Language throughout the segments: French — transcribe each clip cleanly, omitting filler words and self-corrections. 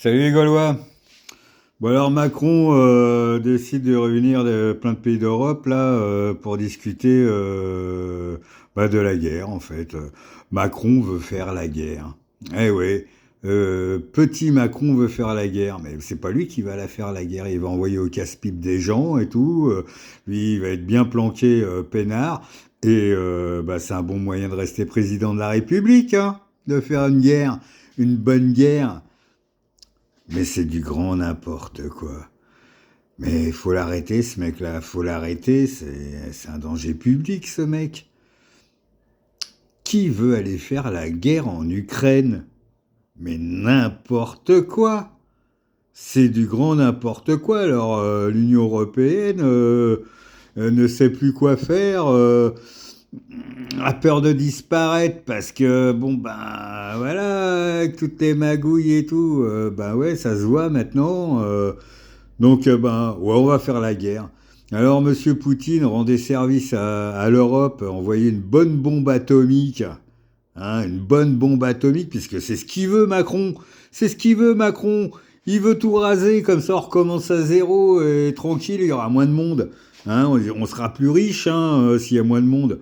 Salut les Gaulois. Bon alors Macron décide de réunir plein de pays d'Europe là pour discuter de la guerre en fait. Macron veut faire la guerre. Eh ouais. Petit Macron veut faire la guerre, mais c'est pas lui qui va la faire la guerre. Il va envoyer au casse-pipe des gens et tout. Lui, il va être bien planqué peinard. Et c'est un bon moyen de rester président de la République, hein, de faire une guerre, une bonne guerre. Mais c'est du grand n'importe quoi. Mais il faut l'arrêter, ce mec-là. Faut l'arrêter, c'est un danger public, ce mec. Qui veut aller faire la guerre en Ukraine? Mais n'importe quoi. C'est du grand n'importe quoi. Alors, l'Union européenne ne sait plus quoi faire, a peur de disparaître parce que, bon, ben, voilà, avec toutes les magouilles et tout, ben ouais, ça se voit maintenant. Donc, ouais, on va faire la guerre. Alors, Monsieur Poutine rendait service à l'Europe, envoyait une bonne bombe atomique, hein, une bonne bombe atomique, puisque c'est ce qu'il veut, Macron. C'est ce qu'il veut, Macron. Il veut tout raser, comme ça on recommence à zéro, et tranquille, il y aura moins de monde. Hein, on sera plus riche hein, s'il y a moins de monde.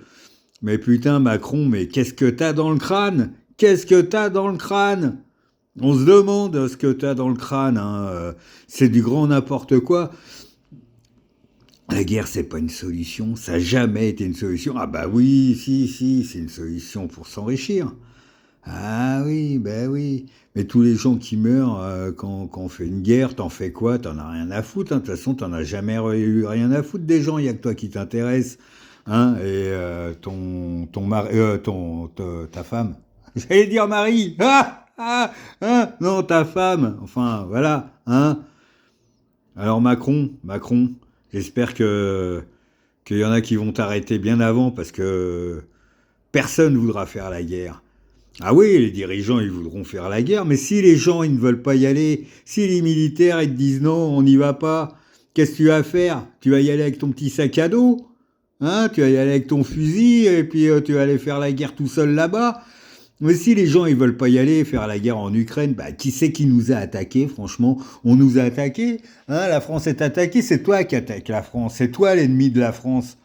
Mais putain, Macron, mais qu'est-ce que t'as dans le crâne? Qu'est-ce que t'as dans le crâne? On se demande ce que t'as dans le crâne, hein. C'est du grand n'importe quoi. La guerre, c'est pas une solution. Ça n'a jamais été une solution. Ah bah oui, si, c'est une solution pour s'enrichir. Ah oui, ben oui. Mais tous les gens qui meurent quand on fait une guerre, t'en fais quoi? T'en as rien à foutre, hein. De toute façon, t'en as jamais eu rien à foutre des gens. Il y a que toi qui t'intéresse, hein. Et ton mari, ta femme. J'allais dire mari. Non, ta femme. Enfin, voilà, hein. Alors Macron, j'espère que qu'il y en a qui vont t'arrêter bien avant parce que personne ne voudra faire la guerre. Ah oui, les dirigeants, ils voudront faire la guerre, mais si les gens, ils ne veulent pas y aller, si les militaires, ils te disent non, on n'y va pas, qu'est-ce que tu vas faire? Tu vas y aller avec ton petit sac à dos? Hein? Tu vas y aller avec ton fusil, et puis tu vas aller faire la guerre tout seul là-bas? Mais si les gens, ils veulent pas y aller faire la guerre en Ukraine, bah, qui c'est qui nous a attaqués, franchement? On nous a attaqués, hein? La France est attaquée, c'est toi qui attaques la France, c'est toi l'ennemi de la France.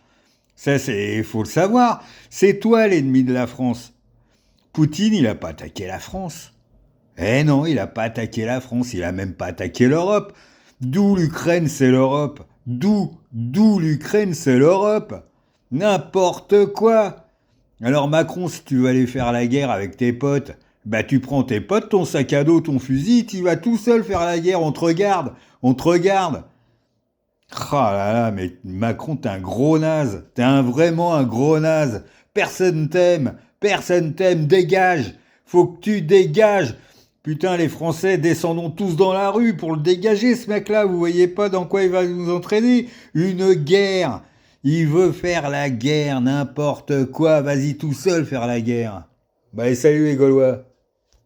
Ça, faut le savoir. C'est toi l'ennemi de la France. Poutine, il n'a pas attaqué la France. Eh non, il n'a pas attaqué la France, il n'a même pas attaqué l'Europe. D'où l'Ukraine, c'est l'Europe. D'où l'Ukraine, c'est l'Europe. N'importe quoi. Alors Macron, si tu veux aller faire la guerre avec tes potes, bah tu prends tes potes, ton sac à dos, ton fusil, tu vas tout seul faire la guerre, on te regarde. Ah là là, mais Macron, t'es un gros naze. Vraiment un gros naze. Personne t'aime, dégage. Faut que tu dégages. Putain, les Français, descendons tous dans la rue pour le dégager, ce mec-là. Vous voyez pas dans quoi il va nous entraîner? Une guerre. Il veut faire la guerre, n'importe quoi. Vas-y tout seul faire la guerre. Bah, et salut les Gaulois.